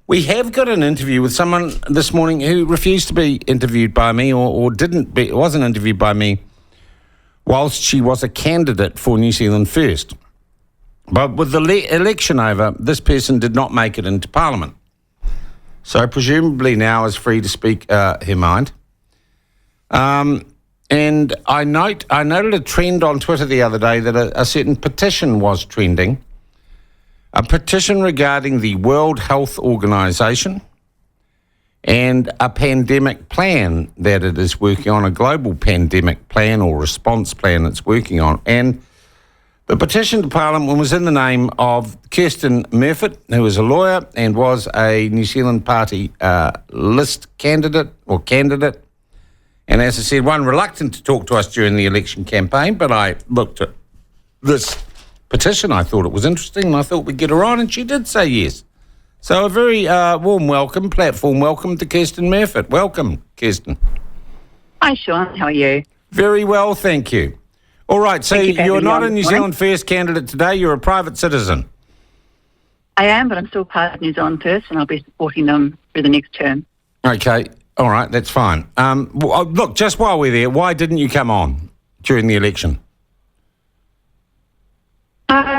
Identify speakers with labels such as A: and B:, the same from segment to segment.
A: We have got an interview with someone this morning who refused to be interviewed by me or wasn't interviewed by me whilst she was a candidate for New Zealand First. But with the election over, this person did not make it into Parliament. So presumably now is free to speak her mind. And I noted a trend on Twitter the other day that a certain petition was trending. A petition regarding the World Health Organization and a pandemic plan that it is working on, a global pandemic plan or response plan it's working on. And the petition to Parliament was in the name of Kirsten Murfitt, who is a lawyer and was a New Zealand Party list candidate. And as I said, one reluctant to talk to us during the election campaign, but I looked at this petition, I thought it was interesting, and I thought we'd get her on, and she did say yes. So a very warm platform welcome to Kirsten Murfitt. Welcome, Kirsten.
B: Hi, Sean. How are you?
A: Very well, thank you. All right, so you're not a New Zealand First candidate today, you're a private citizen.
B: I am, but I'm still part of New Zealand First, and I'll be supporting them through the next term. Okay,
A: all right, that's fine. Look, just while we're there, why didn't you come on during the election?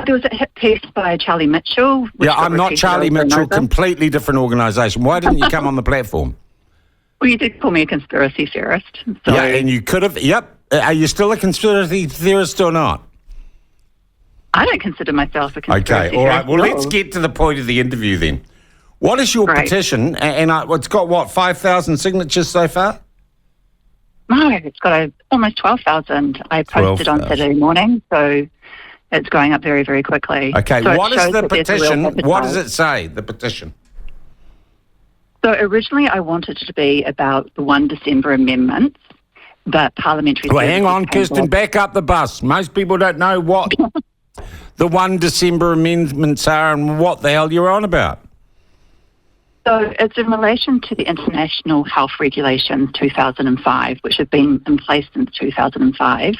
B: There was a hit piece by Charlie Mitchell.
A: Yeah, I'm not Charlie Mitchell, completely different organisation. Why didn't you come on the platform?
B: Well, you did call me a conspiracy theorist. So.
A: Yeah, and you could have, yep. Are you still a conspiracy theorist or not?
B: I don't consider myself a conspiracy theorist.
A: Okay, all right. Well, let's get to the point of the interview then. What is your petition? And it's got, 5,000 signatures so far?
B: No, it's got almost 12,000. I posted on Saturday morning, so it's going up very, very quickly.
A: Okay, so what is the petition? What does it say, the petition?
B: So originally I wanted it to be about the 1 December amendments, but parliamentary...
A: Well, hang on, Kirsten, back up the bus. Most people don't know what the 1 December amendments are and what the hell you're on about.
B: So it's in relation to the International Health Regulations 2005, which have been in place since 2005.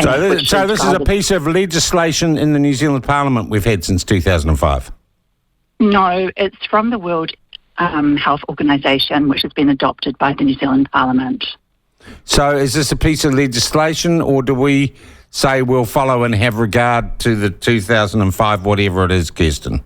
A: So this is a piece of legislation in the New Zealand Parliament we've had since 2005?
B: No, it's from the World Health Organization, which has been adopted by the New Zealand Parliament.
A: So is this a piece of legislation, or do we say we'll follow and have regard to the 2005, whatever it is, Kirsten?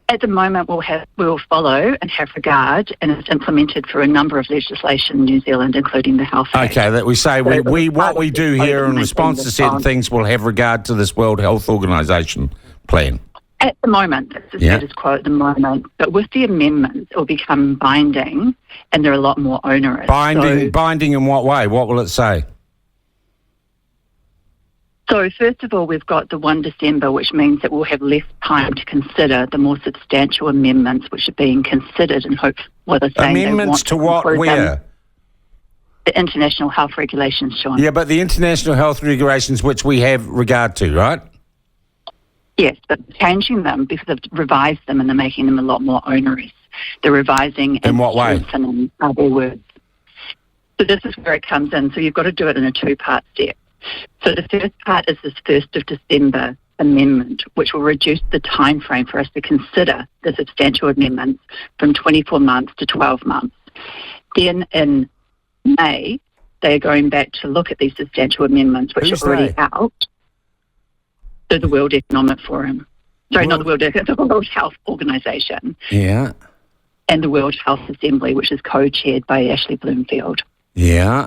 B: At the moment, we'll follow and have regard, and it's implemented through a number of legislation in New Zealand, including the Health Act.
A: Okay, that we say what we do here in response to certain things will have regard to this World Health Organization plan.
B: At the moment, that's the status quo at the moment. But with the amendments, it will become binding, and they're a lot more onerous.
A: Binding in what way? What will it say?
B: So first of all, we've got the 1 December, which means that we'll have less time to consider the more substantial amendments which are being considered, and
A: amendments to what? Where?
B: The international health regulations, Sean.
A: Yeah, but the international health regulations which we have regard to, right?
B: Yes, but changing them because they've revised them and they're making them a lot more onerous. They're revising
A: in what way?
B: In other words. So this is where it comes in. So you've got to do it in a two-part step. So the first part is this 1st of December amendment, which will reduce the time frame for us to consider the substantial amendments from 24 months to 12 months. Then in May, they are going back to look at these substantial amendments, which are already out. So the World Economic Forum. Sorry, not the World Health Organization.
A: Yeah.
B: And the World Health Assembly, which is co-chaired by Ashley Bloomfield.
A: Yeah.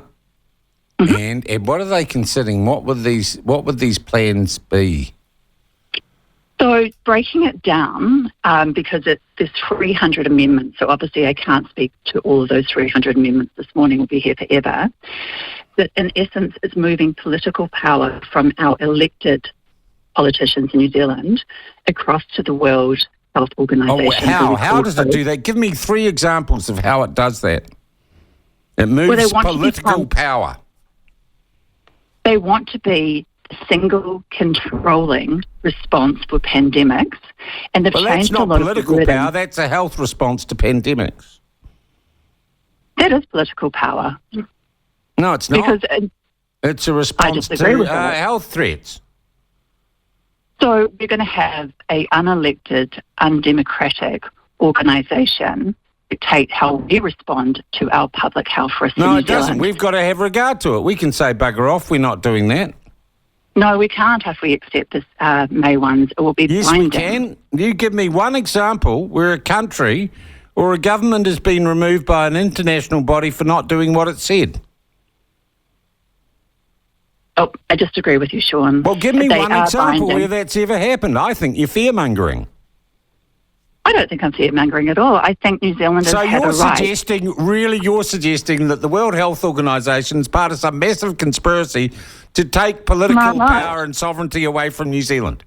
A: Mm-hmm. And what are they considering? What would these plans be?
B: So breaking it down, because there's 300 amendments, so obviously I can't speak to all of those 300 amendments this morning, we'll be here forever. But in essence, it's moving political power from our elected politicians in New Zealand across to the World Health Organization.
A: Oh, how does it do that? Give me 3 examples of how it does that. It moves political power.
B: They want to be a single controlling response for pandemics, and they've changed a lot of
A: That's not political power, that's a health response to pandemics.
B: That is political power.
A: No, it's not.
B: Because
A: it's a response to health threats.
B: So we're going to have a unelected, undemocratic organisation dictate how we respond to our public health risk in
A: No,
B: New
A: it doesn't.
B: Zealand.
A: We've got to have regard to it. We can say bugger off, we're not doing that.
B: No, we can't if we accept this May 1s. It will be
A: Yes,
B: blinding.
A: we can. You give me one example where a country or a government has been removed by an international body for not doing what it said.
B: Oh, I disagree with you, Sean.
A: Well, give me
B: They
A: one
B: are
A: example
B: binding.
A: where that's ever happened. I think you're fear-mongering.
B: I don't think I'm fear-mongering at all. I think New Zealanders
A: So
B: have a right.
A: you're suggesting that the World Health Organisation is part of some massive conspiracy to take political
B: No.
A: power and sovereignty away from New Zealand?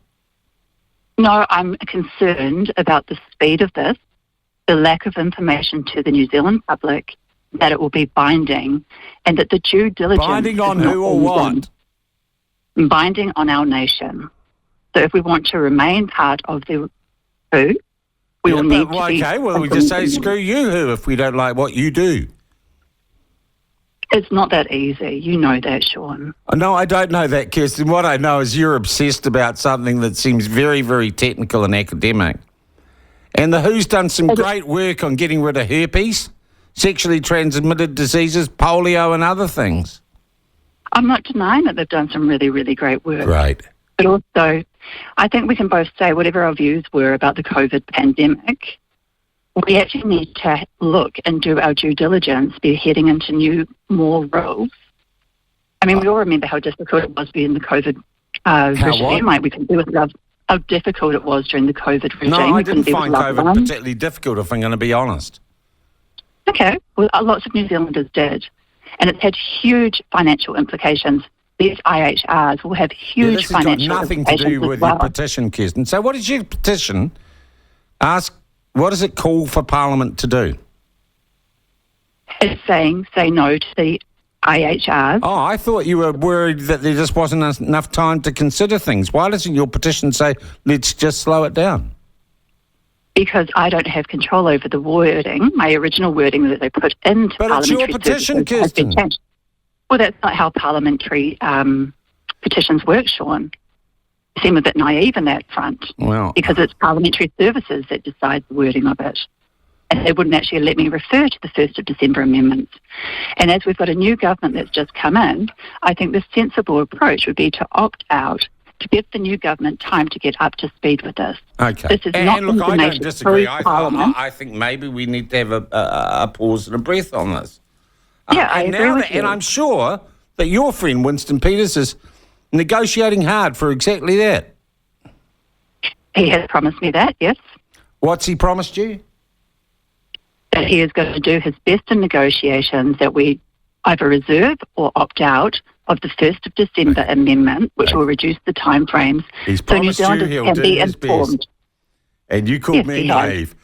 B: No, I'm concerned about the speed of this, the lack of information to the New Zealand public, that it will be binding, and that the due diligence...
A: Binding on
B: is not
A: who or
B: being
A: what?
B: done. Binding on our nation. So if we want to remain part of the WHO, we will need to be...
A: Okay, well, we just say, screw you, who, if we don't like what you do.
B: It's not that easy. You know that, Sean.
A: No, I don't know that, Kirsten. What I know is you're obsessed about something that seems very, very technical and academic. And the WHO's done some great work on getting rid of herpes, sexually transmitted diseases, polio and other things.
B: I'm not denying that they've done some really, really great work.
A: Great.
B: But also, I think we can both say whatever our views were about the COVID pandemic, we actually need to look and do our due diligence, be heading into new, more rules. I mean, we all remember how difficult it was being the COVID regime. Like, we can do it how difficult it was during the COVID regime.
A: No, I
B: We couldn't
A: didn't
B: be with
A: find
B: loved
A: COVID
B: ones.
A: particularly difficult, if I'm going to be honest.
B: Okay, well, lots of New Zealanders did. And it's had huge financial implications. These IHRs will have huge
A: this has got
B: financial
A: nothing to
B: implications
A: do with
B: as well.
A: your petition, Kirsten. So what is your petition? What does it call for Parliament to do?
B: It's saying say no to the IHRs.
A: Oh, I thought you were worried that there just wasn't enough time to consider things. Why doesn't your petition say, let's just slow it down?
B: Because I don't have control over the wording, my original wording that they put into
A: But it's
B: parliamentary
A: your petition,
B: services has been
A: Kirsten.
B: changed. Well, that's not how parliamentary petitions work, Sean. You seem a bit naive in that front.
A: Well,
B: Because it's parliamentary services that decide the wording of it. And they wouldn't actually let me refer to the 1st of December amendments. And as we've got a new government that's just come in, I think the sensible approach would be to opt out, to give the new government time to get up to speed with this.
A: okay.
B: This is not
A: And look, I don't
B: information
A: disagree.
B: through Parliament.
A: I think maybe we need to have a pause and a breath on this.
B: Yeah, I agree with you.
A: And I'm sure that your friend Winston Peters is negotiating hard for exactly that.
B: He has promised me that, yes,
A: What's he promised you?
B: that he is going to do his best in negotiations that we either reserve or opt out of the 1st of December amendment, which will reduce the timeframes
A: He's
B: so New
A: promised you
B: Zealanders
A: he'll
B: can
A: do
B: be
A: his
B: informed.
A: best. And you called
B: Yes,
A: me
B: he has.
A: naive.